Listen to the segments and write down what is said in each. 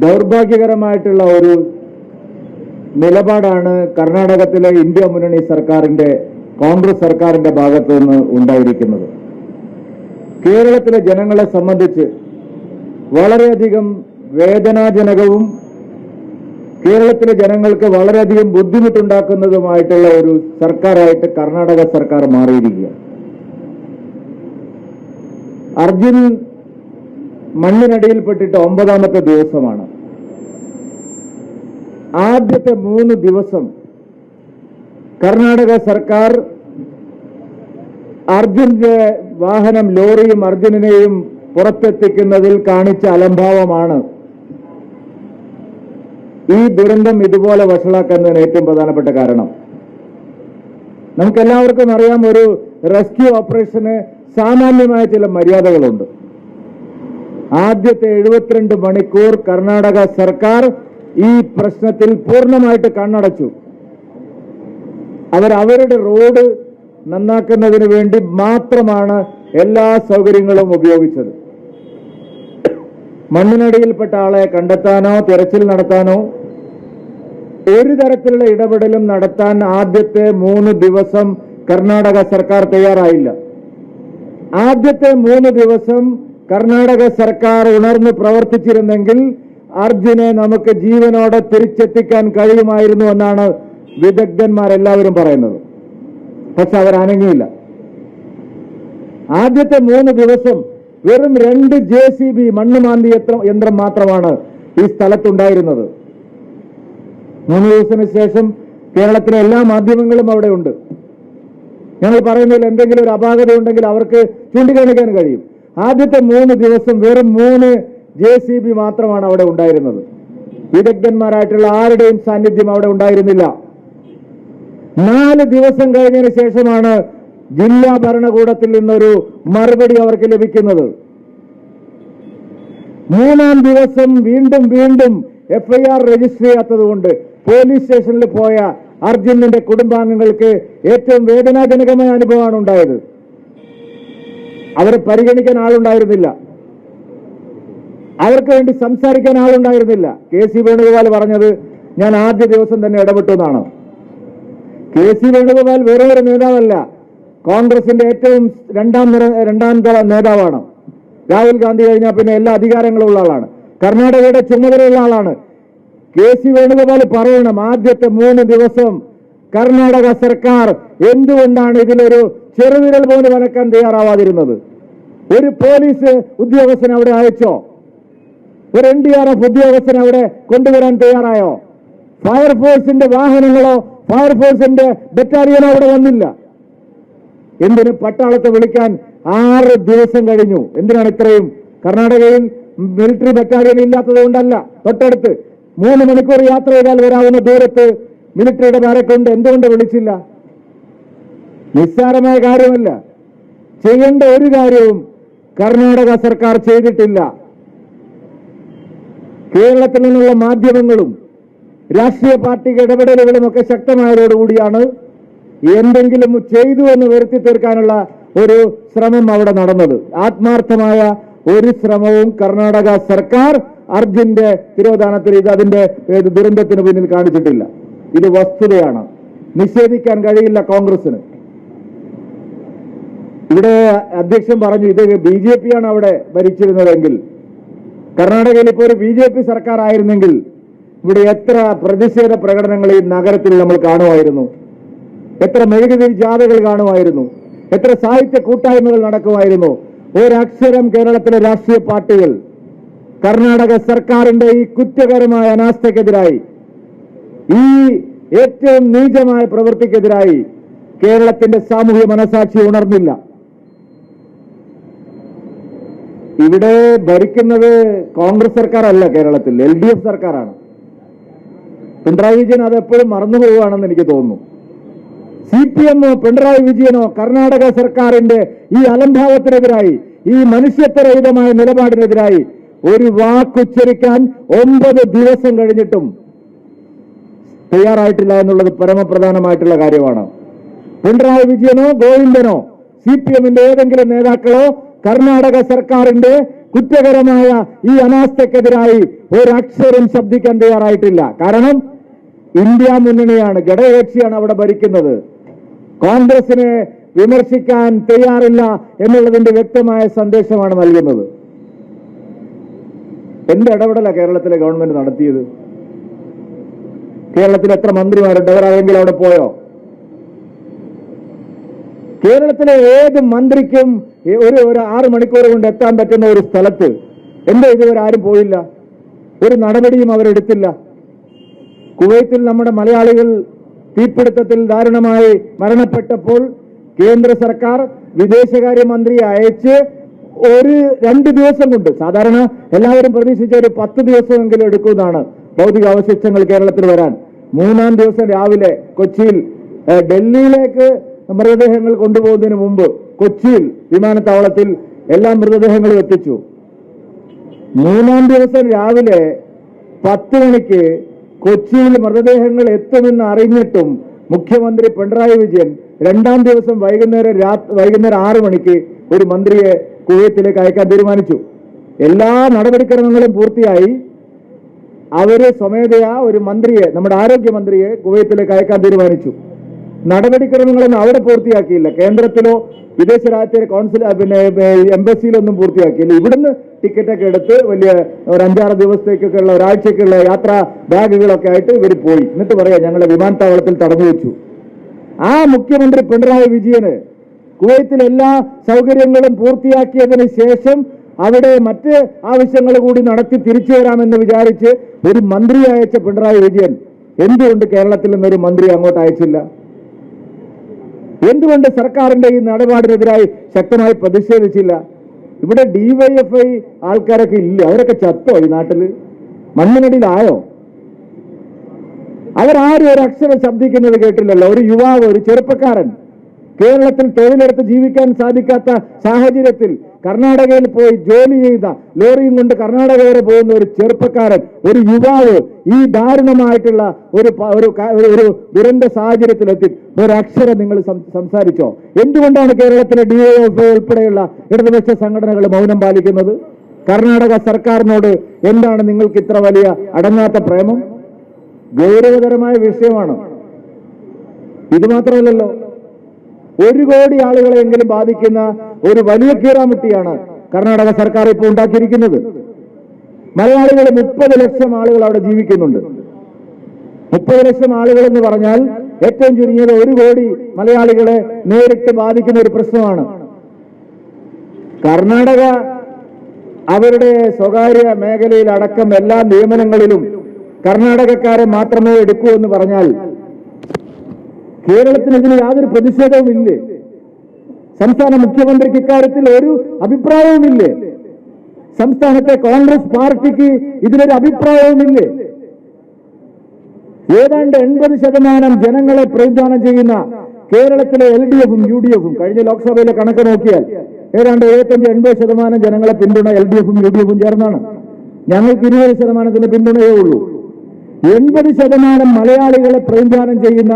ദൗർഭാഗ്യകരമായിട്ടുള്ള ഒരു നിലപാടാണ് കർണാടകത്തിലെ ഇന്ത്യ മുന്നണി സർക്കാരിന്റെ, കോൺഗ്രസ് സർക്കാരിന്റെ ഭാഗത്തു നിന്ന് ഉണ്ടായിരിക്കുന്നത്. കേരളത്തിലെ ജനങ്ങളെ സംബന്ധിച്ച് വളരെയധികം വേദനാജനകവും കേരളത്തിലെ ജനങ്ങൾക്ക് വളരെയധികം ബുദ്ധിമുട്ടുണ്ടാക്കുന്നതുമായിട്ടുള്ള ഒരു സർക്കാരായിട്ട് കർണാടക സർക്കാർ മാറിയിരിക്കുകയാണ്. അർജുൻ മണ്ണിനടിയിൽപ്പെട്ടിട്ട് 9ാമത്തെ ദിവസമാണ്. ആദ്യത്തെ 3 ദിവസം കർണാടക സർക്കാർ അർജുന്റെ വാഹനം, ലോറിയും അർജുനെയും പുറത്തെത്തിക്കുന്നതിൽ കാണിച്ച അലംഭാവമാണ് ഈ ദുരന്തം ഇതുപോലെ വഷളാക്കുന്നതിന് ഏറ്റവും പ്രധാനപ്പെട്ട കാരണം. നമുക്കെല്ലാവർക്കും അറിയാം, ഒരു റെസ്ക്യൂ ഓപ്പറേഷന് സാമാന്യമായ ചില മര്യാദകളുണ്ട്. ആദ്യത്തെ 72 മണിക്കൂർ കർണാടക സർക്കാർ ഈ പ്രശ്നത്തിൽ പൂർണ്ണമായിട്ട് കണ്ണടച്ചു. അവരുടെ റോഡ് നന്നാക്കുന്നതിന് വേണ്ടി മാത്രമാണ് എല്ലാ സൗകര്യങ്ങളും ഉപയോഗിച്ചത്. മണ്ണിനടിയിൽപ്പെട്ട ആളെ കണ്ടെത്താനോ തിരച്ചിൽ നടത്താനോ ഒരു തരത്തിലുള്ള ഇടപെടലും നടത്താൻ ആദ്യത്തെ 3 ദിവസം കർണാടക സർക്കാർ തയ്യാറായില്ല. ആദ്യത്തെ 3 ദിവസം കർണാടക സർക്കാർ ഉണർന്ന് പ്രവർത്തിച്ചിരുന്നെങ്കിൽ അർജുനെ നമുക്ക് ജീവനോടെ തിരിച്ചെത്തിക്കാൻ കഴിയുമായിരുന്നു എന്നാണ് വിദഗ്ധന്മാരെല്ലാവരും പറയുന്നത്. പക്ഷെ അവരനങ്ങിയില്ല. ആദ്യത്തെ 3 ദിവസം വെറും 2 JCB മണ്ണ് മാന്തി യന്ത്രം മാത്രമാണ് ഈ സ്ഥലത്തുണ്ടായിരുന്നത്. 3 ദിവസത്തിന് ശേഷം കേരളത്തിലെ എല്ലാ മാധ്യമങ്ങളും അവിടെ ഉണ്ട്. ഞങ്ങൾ പറയുന്നതിൽ എന്തെങ്കിലും ഒരു അപാകത ഉണ്ടെങ്കിൽ അവർക്ക് ചൂണ്ടിക്കാണിക്കാൻ കഴിയും. ആദ്യത്തെ 3 ദിവസം വെറും 3 JCB മാത്രമാണ് അവിടെ ഉണ്ടായിരുന്നത്. വിദഗ്ധന്മാരായിട്ടുള്ള ആരുടെയും സാന്നിധ്യം അവിടെ ഉണ്ടായിരുന്നില്ല. 4 ദിവസം കഴിഞ്ഞതിന് ശേഷമാണ് ജില്ലാ ഭരണകൂടത്തിൽ നിന്നൊരു മറുപടി അവർക്ക് ലഭിക്കുന്നത്. 3-ാം ദിവസം വീണ്ടും FIR രജിസ്റ്റർ ചെയ്യാത്തതുകൊണ്ട് പോലീസ് സ്റ്റേഷനിൽ പോയ അർജുനന്റെ കുടുംബാംഗങ്ങൾക്ക് ഏറ്റവും വേദനാജനകമായ അനുഭവമാണ് ഉണ്ടായത്. അവരെ പരിഗണിക്കാൻ ആളുണ്ടായിരുന്നില്ല, അവർക്ക് വേണ്ടി സംസാരിക്കാൻ ആളുണ്ടായിരുന്നില്ല. KC വേണുഗോപാൽ പറഞ്ഞത് ഞാൻ ആദ്യ ദിവസം തന്നെ ഇടപെട്ടു എന്നാണ്. KC വേണുഗോപാൽ വേറെ ഒരു നേതാവല്ല, കോൺഗ്രസിന്റെ ഏറ്റവും രണ്ടാം തല നേതാവാണ്. രാഹുൽ ഗാന്ധി കഴിഞ്ഞാൽ പിന്നെ എല്ലാ അധികാരങ്ങളും ഉള്ള ആളാണ്, കർണാടകയുടെ ചുമതലയുള്ള ആളാണ്. KC വേണുഗോപാൽ പറയണം, ആദ്യത്തെ 3 ദിവസം കർണാടക സർക്കാർ എന്തുകൊണ്ടാണ് ഇതിലൊരു ചെറുവിരൽ പോലും അനക്കാൻ തയ്യാറാവാതിരുന്നത്? ഒരു പോലീസ് ഉദ്യോഗസ്ഥനെ അവിടെ അയച്ചോ? ഒരു NDRF ഉദ്യോഗസ്ഥനെ അവിടെ കൊണ്ടുവരാൻ തയ്യാറായോ? ഫയർഫോഴ്സിന്റെ വാഹനങ്ങളോ ഫയർഫോഴ്സിന്റെ ബറ്റാലിയനോ അവിടെ വന്നില്ല. എന്തിന് പട്ടാളത്തെ വിളിക്കാൻ 6 ദിവസം കഴിഞ്ഞു? എന്തിനാണ് ഇത്രയും? കർണാടകയിൽ മിലിറ്ററി ബറ്റാലിയൻ ഇല്ലാത്തത് കൊണ്ടല്ല, തൊട്ടടുത്ത് 3 മണിക്കൂർ യാത്ര ചെയ്താൽ വരാവുന്ന ദൂരത്ത് മിലിറ്ററിയുടെ ബാരക്കുണ്ട്. എന്തുകൊണ്ട് വിളിച്ചില്ല? നിസ്സാരമായ കാര്യമല്ല. ചെയ്യേണ്ട ഒരു കാര്യവും കർണാടക സർക്കാർ ചെയ്തിട്ടില്ല. കേരളത്തിൽ നിന്നുള്ള മാധ്യമങ്ങളും രാഷ്ട്രീയ പാർട്ടി ഇടപെടലുകളും ഒക്കെ ശക്തമായതോടുകൂടിയാണ് എന്തെങ്കിലും ചെയ്തു എന്ന് വരുത്തി തീർക്കാനുള്ള ഒരു ശ്രമം അവിടെ നടന്നത്. ആത്മാർത്ഥമായ ഒരു ശ്രമവും കർണാടക സർക്കാർ അർജുന്റെ തിരോധാനത്തിൽ അതിന്റെ ദുരന്തത്തിന് പിന്നിൽ കാണിച്ചിട്ടില്ല. ഇത് വസ്തുതയാണ്, നിഷേധിക്കാൻ കഴിയില്ല കോൺഗ്രസിന്. ഇവിടെ അധ്യക്ഷൻ പറഞ്ഞു ഇത് BJP ആണ് അവിടെ ഭരിച്ചിരുന്നതെങ്കിൽ, കർണാടകയിൽ ഇപ്പോൾ ഒരു BJP സർക്കാർ ആയിരുന്നെങ്കിൽ ഇവിടെ എത്ര പ്രതിഷേധ പ്രകടനങ്ങൾ ഈ നഗരത്തിൽ നമ്മൾ കാണുമായിരുന്നു, എത്ര മെഴുകുതിരി ജാഥകൾ കാണുമായിരുന്നു, എത്ര സാഹിത്യ കൂട്ടായ്മകൾ നടക്കുമായിരുന്നു. ഒരക്ഷരം കേരളത്തിലെ രാഷ്ട്രീയ പാർട്ടികൾ കർണാടക സർക്കാരിന്റെ ഈ കുറ്റകരമായ അനാസ്ഥയ്ക്കെതിരായി, ഈ ഏറ്റവും നീചമായ പ്രവൃത്തിക്കെതിരായി കേരളത്തിന്റെ സാമൂഹ്യ മനസാക്ഷി ഉണർന്നില്ല. ഇവിടെ ഭരിക്കുന്നത് കോൺഗ്രസ് സർക്കാരല്ല, കേരളത്തിൽ LDF സർക്കാരാണ്. പിണറായി വിജയൻ അതെപ്പോഴും മറന്നുപോവുകയാണെന്ന് എനിക്ക് തോന്നുന്നു. CPM പിണറായി വിജയനോ കർണാടക സർക്കാരിന്റെ ഈ അലംഭാവത്തിനെതിരായി, ഈ മനുഷ്യത്വരഹിതമായ നിലപാടിനെതിരായി ഒരു വാക്കുച്ചരിക്കാൻ 9 ദിവസം കഴിഞ്ഞിട്ടും തയ്യാറായിട്ടില്ല എന്നുള്ളത് പരമപ്രധാനമായിട്ടുള്ള കാര്യമാണ്. പിണറായി വിജയനോ ഗോവിന്ദനോ CPMന്റെ ഏതെങ്കിലും നേതാക്കളോ കർണാടക സർക്കാരിന്റെ കുറ്റകരമായ ഈ അനാസ്ഥക്കെതിരായി ഒരക്ഷരം ശബ്ദിക്കാൻ തയ്യാറായിട്ടില്ല. കാരണം ഇന്ത്യ മുന്നണിയാണ്, ഘടകകക്ഷിയാണ് അവിടെ ഭരിക്കുന്നത്. കോൺഗ്രസിനെ വിമർശിക്കാൻ തയ്യാറില്ല എന്നുള്ളതിന്റെ വ്യക്തമായ സന്ദേശമാണ് നൽകുന്നത്. എന്ത് ഇടപെടലാണ് കേരളത്തിലെ ഗവൺമെന്റ് നടത്തിയത്? കേരളത്തിൽ എത്ര മന്ത്രിമാരുണ്ട്? അവരാരെങ്കിലും അവിടെ പോയോ? കേരളത്തിലെ ഏത് മന്ത്രിക്കും ഒരു 6 മണിക്കൂർ കൊണ്ട് എത്താൻ പറ്റുന്ന ഒരു സ്ഥലത്ത് എന്താ ഇതുവരെ ആരും പോയില്ല? ഒരു നടപടിയും അവരെടുത്തില്ല. കുവൈത്തിൽ നമ്മുടെ മലയാളികൾ തീപിടുത്തത്തിൽ ദാരുണമായി മരണപ്പെട്ടപ്പോൾ കേന്ദ്ര സർക്കാർ വിദേശകാര്യമന്ത്രിയെ അയച്ച് 2 ദിവസം കൊണ്ട്, സാധാരണ എല്ലാവരും പ്രതീക്ഷിച്ച ഒരു 10 ദിവസമെങ്കിലും എടുക്കുന്നതാണ് ഭൗതിക അവശിഷ്ടങ്ങൾ കേരളത്തിൽ വരാൻ. 3-ാം ദിവസം രാവിലെ കൊച്ചിയിൽ ഡൽഹിയിലേക്ക് മൃതദേഹങ്ങൾ കൊണ്ടുപോകുന്നതിന് മുമ്പ് കൊച്ചിയിൽ വിമാനത്താവളത്തിൽ എല്ലാ മൃതദേഹങ്ങളും എത്തിച്ചു. 3-ാം ദിവസം രാവിലെ 10 മണിക്ക് കൊച്ചിയിൽ മൃതദേഹങ്ങൾ എത്തുമെന്ന് അറിഞ്ഞിട്ടും മുഖ്യമന്ത്രി പിണറായി വിജയൻ 2-ാം ദിവസം വൈകുന്നേരം 6 മണിക്ക് ഒരു മന്ത്രിയെ കുവൈത്തിലേക്ക് അയക്കാൻ തീരുമാനിച്ചു. എല്ലാ നടപടിക്രമങ്ങളും പൂർത്തിയായി. അവര് സ്വമേധയാ ഒരു മന്ത്രിയെ, നമ്മുടെ ആരോഗ്യമന്ത്രിയെ കുവൈത്തിലേക്ക് അയക്കാൻ തീരുമാനിച്ചു. നടപടിക്രമങ്ങളൊന്നും അവിടെ പൂർത്തിയാക്കിയില്ല. കേന്ദ്രത്തിലോ വിദേശ രാജ്യത്തെ കോൺസുൽ എംബസിയിലൊന്നും പൂർത്തിയാക്കിയില്ല. ഇവിടുന്ന് ടിക്കറ്റൊക്കെ എടുത്ത് വലിയ ഒരു 5-6 ദിവസത്തേക്കൊക്കെയുള്ള, ഒരാഴ്ചക്കുള്ള യാത്രാ ബാഗുകളൊക്കെ ആയിട്ട് ഇവർ പോയി. എന്നിട്ട് പറയാം ഞങ്ങളെ വിമാനത്താവളത്തിൽ തടഞ്ഞു വെച്ചു. ആ മുഖ്യമന്ത്രി പിണറായി വിജയന് കുവൈത്തിൽ എല്ലാ സൗകര്യങ്ങളും പൂർത്തിയാക്കിയതിന് ശേഷം അവിടെ മറ്റ് ആവശ്യങ്ങൾ കൂടി നടത്തി തിരിച്ചു വരാമെന്ന് വിചാരിച്ച് ഒരു മന്ത്രിയെ അയച്ച പിണറായി വിജയൻ എന്തുകൊണ്ട് കേരളത്തിൽ നിന്നൊരു മന്ത്രി അങ്ങോട്ട് അയച്ചില്ല? എന്തുകൊണ്ട് സർക്കാരിന്റെ ഈ നിലപാടിനെതിരായി ശക്തമായി പ്രതിഷേധിച്ചില്ല? ഇവിടെ ഡിവൈഎഫ്ഐ ആൾക്കാരൊക്കെ ഇല്ല, അവരൊക്കെ ചത്തോ? ഈ നാട്ടില് മണ്ണിനടിയിലായോ? അവരാരും ഒരു അക്ഷരം ശബ്ദിക്കുന്നത് കേട്ടില്ലല്ലോ. ഒരു യുവാവ്, ഒരു ചെറുപ്പക്കാരൻ കേരളത്തിൽ തൊഴിലെടുത്ത് ജീവിക്കാൻ സാധിക്കാത്ത സാഹചര്യത്തിൽ കർണാടകയിൽ പോയി ജോലി ചെയ്ത, ലോറിയും കൊണ്ട് കർണാടക വരെ പോകുന്ന ഒരു ചെറുപ്പക്കാരൻ, ഒരു യുവാവ് ഈ ദാരുണമായിട്ടുള്ള ഒരു ദുരന്ത സാഹചര്യത്തിലെത്തി ഒരക്ഷരം നിങ്ങൾ സംസാരിച്ചോ? എന്തുകൊണ്ടാണ് കേരളത്തിലെ ഡിവൈഎഫ്ഐ ഉൾപ്പെടെയുള്ള ഇടതുപക്ഷ സംഘടനകൾ മൗനം പാലിക്കുന്നത്? കർണാടക സർക്കാരിനോട് എന്താണ് നിങ്ങൾക്ക് ഇത്ര വലിയ അടങ്ങാത്ത പ്രേമം? ഗൗരവതരമായ വിഷയമാണ്. ഇത് മാത്രമല്ലല്ലോ, 1 കോടി ആളുകളെങ്കിലും ബാധിക്കുന്ന ഒരു വലിയ കീറാമുട്ടിയാണ് കർണാടക സർക്കാർ ഇപ്പോൾ ഉണ്ടാക്കിയിരിക്കുന്നത്. മലയാളികൾ 30 ലക്ഷം ആളുകൾ അവിടെ ജീവിക്കുന്നുണ്ട്. 30 ലക്ഷം ആളുകൾ എന്ന് പറഞ്ഞാൽ ഏറ്റവും ചുരുങ്ങിയത് 1 കോടി മലയാളികളെ നേരിട്ട് ബാധിക്കുന്ന ഒരു പ്രശ്നമാണ്. കർണാടക അവരുടെ സ്വകാര്യ മേഖലയിൽ അടക്കം എല്ലാ നിയമനങ്ങളിലും കർണാടകക്കാരെ മാത്രമേ എടുക്കൂ എന്ന് പറഞ്ഞാൽ കേരളത്തിന് ഇതിന് യാതൊരു പ്രതിഷേധവുമില്ലേ? സംസ്ഥാന മുഖ്യമന്ത്രിക്ക് ഇക്കാര്യത്തിൽ ഒരു അഭിപ്രായവുമില്ലേ? സംസ്ഥാനത്തെ കോൺഗ്രസ് പാർട്ടിക്ക് ഇതിനൊരു അഭിപ്രായവുമില്ലേ? ഏതാണ്ട് 80% ജനങ്ങളെ പ്രതിദാനം ചെയ്യുന്ന കേരളത്തിലെ LDF-ഉം UDF-ഉം കഴിഞ്ഞ ലോക്സഭയിലെ കണക്ക് നോക്കിയാൽ ഏതാണ്ട് 75-80% ജനങ്ങളെ പിന്തുണ LDF-ഉം UDF-ഉം ചേർന്നാണ്. ഞങ്ങൾക്ക് 20% പിന്തുണയേ ഉള്ളൂ. 80% മലയാളികളെ പ്രതിദാനം ചെയ്യുന്ന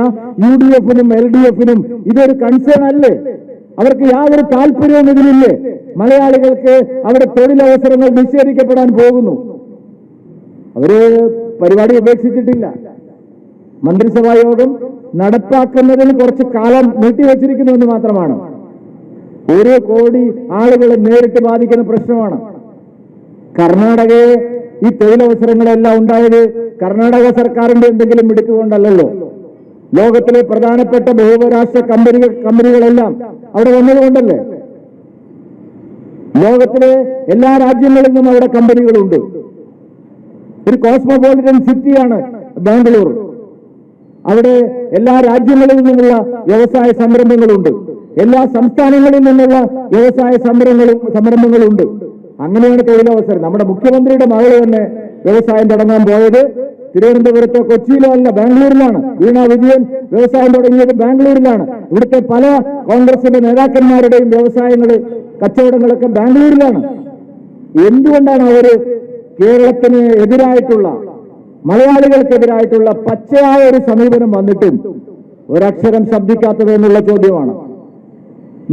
UDF-നും LDF-നും ഇതൊരു കൺസേൺ അല്ലേ? അവർക്ക് യാതൊരു താല്പര്യവും ഇതിലില്ലേ? മലയാളികൾക്ക് അവിടെ തൊഴിലവസരങ്ങൾ നിഷേധിക്കപ്പെടാൻ പോകുന്നു. അവര് പരിപാടി ഉപേക്ഷിച്ചിട്ടില്ല. മന്ത്രിസഭാ യോഗം നടപ്പാക്കുന്നതിന് കുറച്ച് കാലം നീട്ടിവെച്ചിരിക്കുന്നുവെന്ന് മാത്രമാണ്. 1 കോടി ആളുകളെ നേരിട്ട് ബാധിക്കുന്ന പ്രശ്നമാണ്. കർണാടകയെ ഈ തൊഴിലവസരങ്ങളെല്ലാം ഉണ്ടായത് കർണാടക സർക്കാരിന്റെ എന്തെങ്കിലും മിടുക്കുകൊണ്ടല്ലോ. ലോകത്തിലെ പ്രധാനപ്പെട്ട ബഹുരാഷ്ട്ര കമ്പനികളെല്ലാം അവിടെ വന്നതുകൊണ്ടല്ലേ. ലോകത്തിലെ എല്ലാ രാജ്യങ്ങളിൽ നിന്നും അവിടെ കമ്പനികളുണ്ട്. ഒരു കോസ്മോപോളിറ്റൻ സിറ്റിയാണ് ബാംഗ്ലൂർ. അവിടെ എല്ലാ രാജ്യങ്ങളിൽ നിന്നുള്ള വ്യവസായ സംരംഭങ്ങളുണ്ട്. എല്ലാ സംസ്ഥാനങ്ങളിൽ നിന്നുള്ള വ്യവസായ സംരംഭങ്ങളുണ്ട്. അങ്ങനെയാണ് തൊഴിലവസരം. നമ്മുടെ മുഖ്യമന്ത്രിയുടെ മകൾ തന്നെ വ്യവസായം തുടങ്ങാൻ പോയത് തിരുവനന്തപുരത്തോ കൊച്ചിയിലോ അല്ല, ബാംഗ്ലൂരിലാണ്. വീണ വിജയൻ വ്യവസായം തുടങ്ങിയത് ബാംഗ്ലൂരിലാണ്. ഇവിടുത്തെ പല കോൺഗ്രസിന്റെ നേതാക്കന്മാരുടെയും വ്യവസായങ്ങൾ, കച്ചവടങ്ങളൊക്കെ ബാംഗ്ലൂരിലാണ്. എന്തുകൊണ്ടാണ് അവര് കേരളത്തിന് എതിരായിട്ടുള്ള, മലയാളികൾക്കെതിരായിട്ടുള്ള പച്ചയായ ഒരു സമീപനം വന്നിട്ടും ഒരക്ഷരം ശബ്ദിക്കാത്തത് എന്നുള്ള ചോദ്യമാണ്.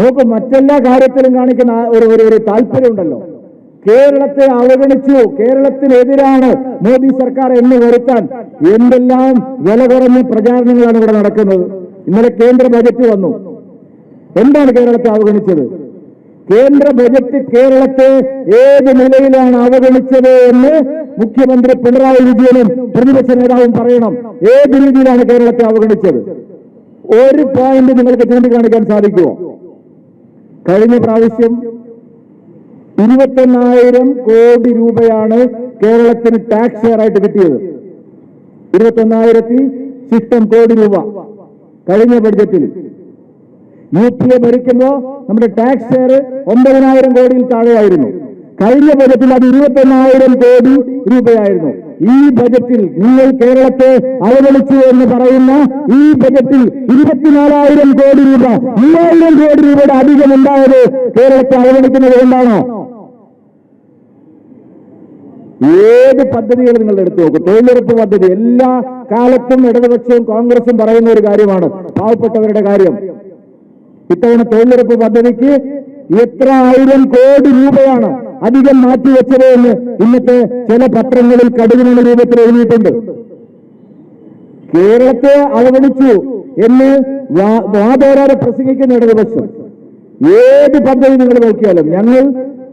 നോക്കൂ, മറ്റെല്ലാ കാര്യത്തിലും കാണിക്കുന്ന ഒരു താല്പര്യമുണ്ടല്ലോ. കേരളത്തെ അവഗണിച്ചു, കേരളത്തിനെതിരാണ് മോദി സർക്കാർ എന്ന് വരുത്താൻ എന്തെല്ലാം വില കുറഞ്ഞ പ്രചാരണങ്ങളാണ് ഇവിടെ നടക്കുന്നത്. ഇന്നലെ കേന്ദ്ര ബജറ്റ് വന്നു. എന്താണ് കേരളത്തെ അവഗണിച്ചത്? കേന്ദ്ര ബജറ്റ് കേരളത്തെ ഏത് നിലയിലാണ് അവഗണിച്ചത് എന്ന് മുഖ്യമന്ത്രി പിണറായി വിജയനും പ്രതിപക്ഷ നേതാവും പറയണം. ഏത് രീതിയിലാണ് കേരളത്തെ അവഗണിച്ചത്? ഒരു പോയിന്റ് നിങ്ങൾക്ക് ചൂണ്ടിക്കാണിക്കാൻ സാധിക്കുമോ? കഴിഞ്ഞ പ്രാവശ്യം 21,000 കോടി രൂപയാണ് കേരളത്തിന് ടാക്സ് ഷെയർ ആയിട്ട് കിട്ടിയത്. 21,000 കോടി രൂപ കഴിഞ്ഞ ബഡ്ജറ്റിൽ. UPA ഭരിക്കുമ്പോ നമ്മുടെ ടാക്സ് ഷെയർ 9,000 കോടിയിൽ താഴെയായിരുന്നു. കഴിഞ്ഞ ബജറ്റിൽ അത് 21,000 കോടി രൂപയായിരുന്നു. ഈ ബജറ്റിൽ നിങ്ങൾ കേരളത്തെ അവഗണിച്ചു എന്ന് പറയുന്ന ഈ ബജറ്റിൽ 24,000 കോടി രൂപ, 3,000 കോടി രൂപയുടെ അധികം ഉണ്ടായത് കേരളത്തെ അവഗണിക്കുന്നത് കൊണ്ടാണോ? ഏത് പദ്ധതികൾ നിങ്ങൾ എടുത്തു നോക്കും, തൊഴിലുറപ്പ് പദ്ധതി എല്ലാ കാലത്തും ഇടതുപക്ഷവും കോൺഗ്രസും പറയുന്ന ഒരു കാര്യമാണ്, പാവപ്പെട്ടവരുടെ കാര്യം. ഇത്തവണ തൊഴിലുറപ്പ് പദ്ധതിക്ക് എത്ര 1000 കോടി രൂപയാണ് അധികം മാറ്റിവെച്ചത് എന്ന് ഇന്നത്തെ ചില പത്രങ്ങളിൽ കടുകിനുള്ള രൂപത്തിൽ എഴുതിയിട്ടുണ്ട്. കേരളത്തെ അവഗണിച്ചു എന്ന് വാതോരാതെ പ്രസംഗിക്കുന്ന ഇടതുപക്ഷം ഏത് പദ്ധതി നിങ്ങൾ നോക്കിയാലും ഞങ്ങൾ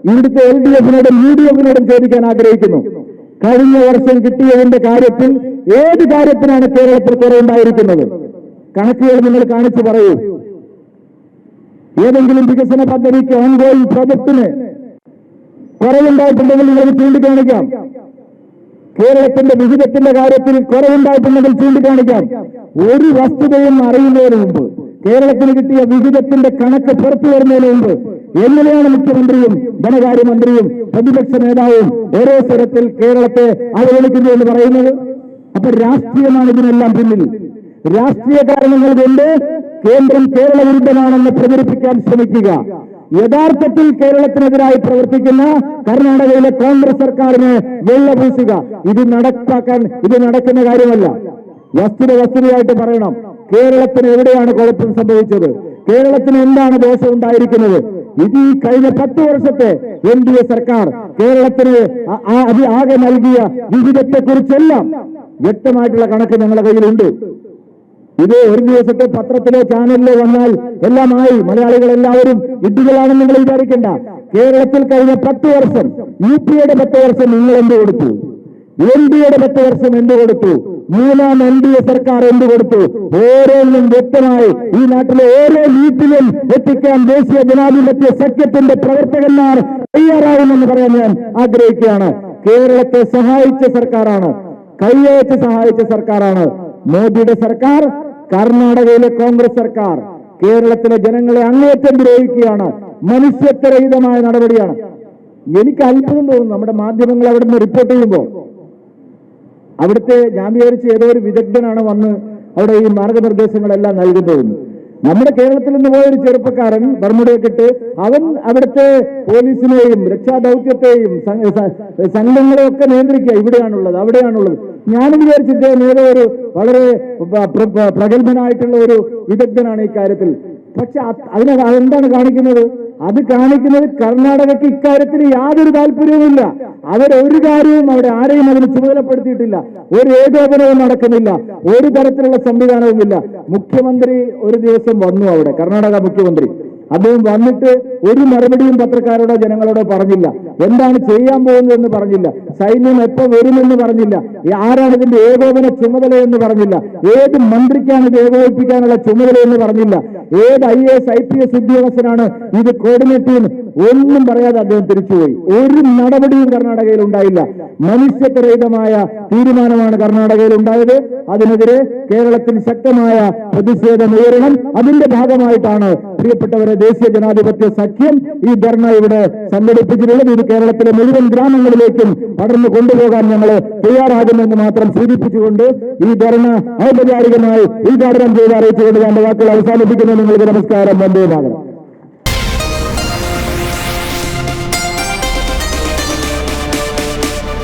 ഇവിടുത്തെ LDFനോടും UDFനോടും ചോദിക്കാൻ ആഗ്രഹിക്കുന്നു. കഴിഞ്ഞ വർഷം കിട്ടിയതിന്റെ കാര്യത്തിൽ ഏത് കാര്യത്തിനാണ് കേരളത്തിൽ കുറവുണ്ടായിരിക്കുന്നത്? കണക്കുകൾ നിങ്ങൾ കാണിച്ചു പറയൂ. ഏതെങ്കിലും വികസന പദ്ധതിക്ക് ഓൺഗോയിങ് പ്രോജക്ടിന് കുറവുണ്ടായിട്ടുണ്ടെങ്കിൽ നിങ്ങൾക്ക് ചൂണ്ടിക്കാണിക്കാം. കേരളത്തിന്റെ വിഹിതത്തിന്റെ കാര്യത്തിൽ കുറവുണ്ടായിട്ടുണ്ടെങ്കിൽ ചൂണ്ടിക്കാണിക്കാം. ഒരു വസ്തുതയും അറിയുന്നതിന് മുമ്പ്, കേരളത്തിന് കിട്ടിയ വിഹിതത്തിന്റെ കണക്ക് പുറത്തു വരുന്നതിന് മുമ്പ് എങ്ങനെയാണ് മുഖ്യമന്ത്രിയും ധനകാര്യമന്ത്രിയും പ്രതിപക്ഷ നേതാവും ഓരോ സ്വരത്തിൽ കേരളത്തെ അവഗണിക്കുന്നു എന്ന് പറയുന്നത്? അപ്പൊ രാഷ്ട്രീയമാണ് ഇതിനെല്ലാം പിന്നിൽ. രാഷ്ട്രീയ കാരണങ്ങൾ കൊണ്ട് കേന്ദ്രം കേരള വിരുദ്ധമാണെന്ന് പ്രചരിപ്പിക്കാൻ ശ്രമിക്കുക. യഥാർത്ഥത്തിൽ കേരളത്തിനെതിരായി പ്രവർത്തിക്കുന്ന കർണാടകയിലെ കോൺഗ്രസ് സർക്കാരിനെ വെള്ളപൂശുക. ഇത് നടക്കുന്ന കാര്യമല്ല. വസ്തുതയായിട്ട് പറയണം. കേരളത്തിന് എവിടെയാണ് കുഴപ്പം സംഭവിച്ചത്? കേരളത്തിന് എന്താണ് ദോഷം ഉണ്ടായിരിക്കുന്നത്? ഇത് ഈ കഴിഞ്ഞ 10 വർഷത്തെ NDA സർക്കാർ കേരളത്തിന് ആകെ നൽകിയ വിഹിതത്തെക്കുറിച്ചെല്ലാം വ്യക്തമായിട്ടുള്ള കണക്ക് ഞങ്ങളുടെ കയ്യിലുണ്ട്. ഇത് ഒരു ദിവസത്തെ പത്രത്തിലോ ചാനലിലോ വന്നാൽ എല്ലാമായി മലയാളികൾ എല്ലാവരും വിഡ്ഢികളാണെന്ന് നിങ്ങൾ വിചാരിക്കേണ്ട. കേരളത്തിൽ കഴിഞ്ഞ 10 വർഷം UPയുടെ 10 വർഷം നിങ്ങൾ എന്ത് കൊടുത്തു? NDയുടെ 10 വർഷം എന്ത് കൊടുത്തു? മൂന്നാം NDA സർക്കാർ എന്ത് കൊടുത്തു? ഓരോന്നും വ്യക്തമായി ഈ നാട്ടിലെ ഓരോ വീട്ടിലും എത്തിക്കാൻ ദേശീയ ജനാധിപത്യ സഖ്യത്തിന്റെ പ്രവർത്തകന്മാർ തയ്യാറാവുമെന്ന് പറയാൻ ഞാൻ ആഗ്രഹിക്കുകയാണ്. കേരളത്തെ സഹായിച്ച സർക്കാരാണ്, കൈയച്ച് സഹായിച്ച സർക്കാരാണ് മോദിയുടെ സർക്കാർ. കർണാടകയിലെ കോൺഗ്രസ് സർക്കാർ കേരളത്തിലെ ജനങ്ങളെ അങ്ങേറ്റം ദ്രോഹിക്കുകയാണ്. മനുഷ്യത്വരഹിതമായ നടപടിയാണ്. എനിക്ക് അത്ഭുതം തോന്നുന്നു നമ്മുടെ മാധ്യമങ്ങൾ അവിടെ നിന്ന് റിപ്പോർട്ട് ചെയ്യുമ്പോൾ. അവിടുത്തെ ഞാൻ വിചാരിച്ച് ഏതോ ഒരു വിദഗ്ധനാണ് വന്ന് അവിടെ ഈ മാർഗനിർദ്ദേശങ്ങളെല്ലാം നൽകുന്നത്. നമ്മുടെ കേരളത്തിൽ നിന്ന് പോയൊരു ചെറുപ്പക്കാരൻ ബർമുഡയൊക്കെ ഇട്ട് അവൻ അവിടുത്തെ പോലീസിനെയും രക്ഷാദൗത്യത്തെയും സംഘങ്ങളെയൊക്കെ നിയന്ത്രിക്കുക. ഇവിടെയാണുള്ളത്, അവിടെയാണുള്ളത്. ഞാനും വിചാരിച്ചിട്ട് ഏതോ ഒരു വളരെ പ്രഗത്ഭനായിട്ടുള്ള ഒരു വിദഗ്ധനാണ് ഈ കാര്യത്തിൽ. പക്ഷെ അതെന്താണ് കാണിക്കുന്നത്? അത് കാണിക്കുന്നത് കർണാടകയ്ക്ക് ഇക്കാര്യത്തിൽ യാതൊരു താല്പര്യവുമില്ല. അവരൊരു കാര്യവും അവിടെ ആരെയും അതിന് ചുമതലപ്പെടുത്തിയിട്ടില്ല. ഒരു ഏകോപനവും നടക്കുന്നില്ല. ഒരു തരത്തിലുള്ള സംവിധാനവുമില്ല. മുഖ്യമന്ത്രി ഒരു ദിവസം വന്നു അവിടെ, കർണാടക മുഖ്യമന്ത്രി. അദ്ദേഹം വന്നിട്ട് ഒരു മറുപടിയും പത്രക്കാരോടോ ജനങ്ങളോടോ പറഞ്ഞില്ല. എന്താണ് ചെയ്യാൻ പോകുന്നതെന്ന് പറഞ്ഞില്ല. സൈന്യം എപ്പോ വരുമെന്ന് പറഞ്ഞില്ല. ആരാണ് ഇതിന്റെ ഏകോപന ചുമതല എന്ന് പറഞ്ഞില്ല. ഏത് മന്ത്രിക്കാണ് ഇത് ഏകോപിപ്പിക്കാനുള്ള ചുമതല എന്ന് പറഞ്ഞില്ല. ഏത് IAS IPS ഉദ്യോഗസ്ഥനാണ് ഇത് കോർഡിനേറ്റ് ചെയ്യുന്നത്? ഒന്നും പറയാതെ അദ്ദേഹം തിരിച്ചുപോയി. ഒരു നടപടിയും കർണാടകയിൽ ഉണ്ടായില്ല. മനുഷ്യത്വരഹിതമായ തീരുമാനമാണ് കർണാടകയിൽ ഉണ്ടായത്. അതിനെതിരെ കേരളത്തിൽ ശക്തമായ പ്രതിഷേധം ഉയരണം. അതിന്റെ ഭാഗമായിട്ടാണ് പ്രിയപ്പെട്ടവരെ ദേശീയ ജനാധിപത്യ സഖ്യം ഈ ധർണ ഇവിടെ സംഘടിപ്പിച്ചിട്ടുള്ളത്. ഇത് കേരളത്തിലെ മുഴുവൻ ഗ്രാമങ്ങളിലേക്കും പടർന്നു കൊണ്ടുപോകാൻ ഞങ്ങൾ തയ്യാറാകുമെന്ന് മാത്രം സൂചിപ്പിച്ചുകൊണ്ട് ഈ ധർണ ഔപചാരികമായി ഉദ്ഘാടനം ചെയ്ത് അറിയിച്ചുകൊണ്ട് ഞാൻ വാക്കുകൾ അവസാനിപ്പിക്കുന്നു. നിങ്ങൾക്ക് നമസ്കാരം. വന്ദേ മാതരം.